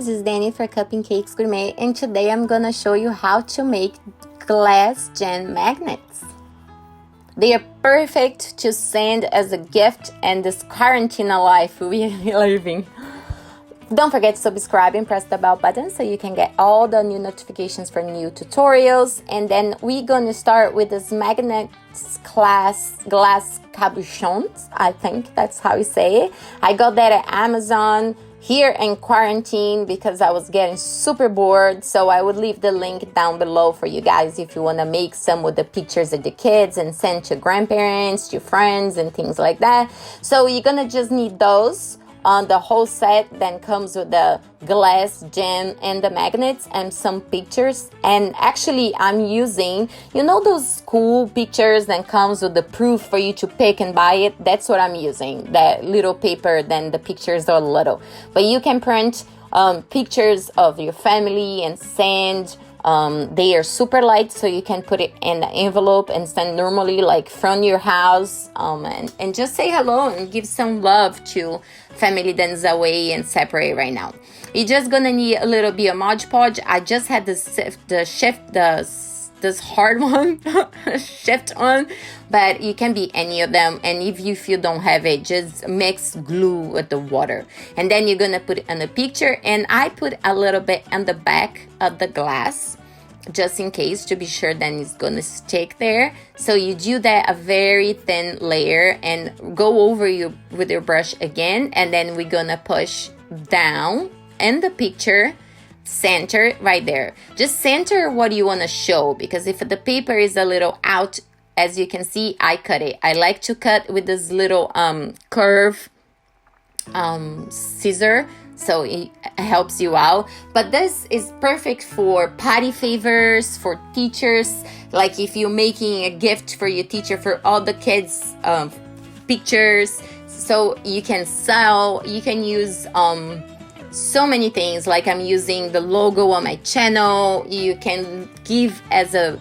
guys, it's Dani for Cup and Cakes Gourmet, and today I'm gonna show you how to make glass gem magnets. They are perfect to send as a gift in this quarantine life we are living. Don't forget to subscribe and press the bell button so you can get all the new notifications for new tutorials. And then we're gonna start with this magnets glass cabochons. I think that's how you say it. I got that at Amazon here in quarantine because I was getting super bored. So I would leave the link down below for you guys if you wanna make some with the pictures of the kids and send to grandparents, to friends and things like that. So you're gonna just need those. The whole set then comes with the glass gem and the magnets and some pictures. And actually I'm using, you know, those cool pictures that comes with the proof for you to pick and buy it. That's what I'm using, that little paper. Then the pictures are little, but you can print pictures of your family and send. They are super light, so you can put it in the envelope and send normally like from your house, and just say hello and give some love to family that's away and separate right now. You're just gonna need a little bit of Mod Podge. I just had this hard one shift on, but you can be any of them. And if you don't have it, just mix glue with the water, and then you're gonna put it on the picture. And I put a little bit on the back of the glass just in case, to be sure that it's gonna stick there. So you do that a very thin layer and go over with your brush again, and then we're gonna push down in the picture, center right there. Just center what you want to show, because if the paper is a little out, as you can see, I cut it. I like to cut with this little curve scissor, so it helps you out. But this is perfect for party favors, for teachers, like if you're making a gift for your teacher for all the kids pictures. So you can sell, you can use so many things. Like I'm using the logo on my channel. You can give as a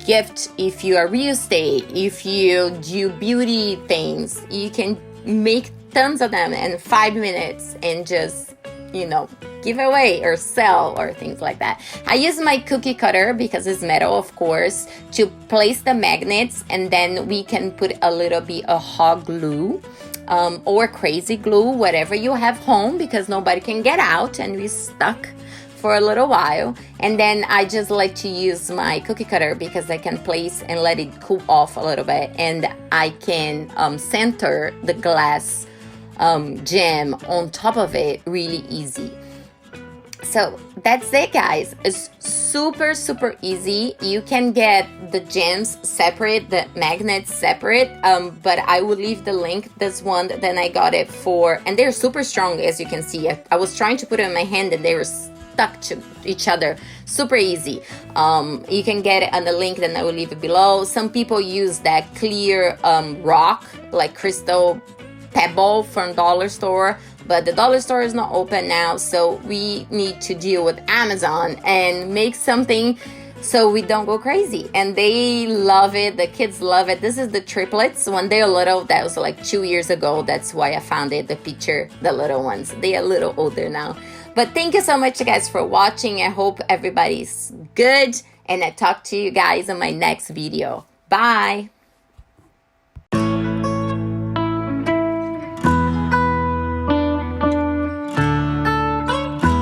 gift if you are real estate, if you do beauty things. You can make tons of them in 5 minutes and just, you know, give away or sell or things like that. I use my cookie cutter because it's metal, of course, to place the magnets, and then we can put a little bit of hot glue or crazy glue, whatever you have home, because nobody can get out and we're stuck for a little while. And then I just like to use my cookie cutter because I can place and let it cool off a little bit, and I can center the glass gem on top of it really easy. So that's it, guys. It's super easy. You can get the gems separate, the magnets separate, but I will leave the link. This one, then I got it for, and they're super strong, as you can see. I was trying to put it in my hand and they were stuck to each other. Super easy. You can get it on the link, then I will leave it below. Some people use that clear rock, like crystal pebble from dollar store, but the dollar store is not open now, so we need to deal with Amazon and make something so we don't go crazy. And they love it, the kids love it. This is the triplets. When they're little, that was like 2 years ago, that's why I found it, the picture, the little ones. They are a little older now. But thank you so much, guys, for watching. I hope everybody's good, and I talk to you guys in my next video. Bye.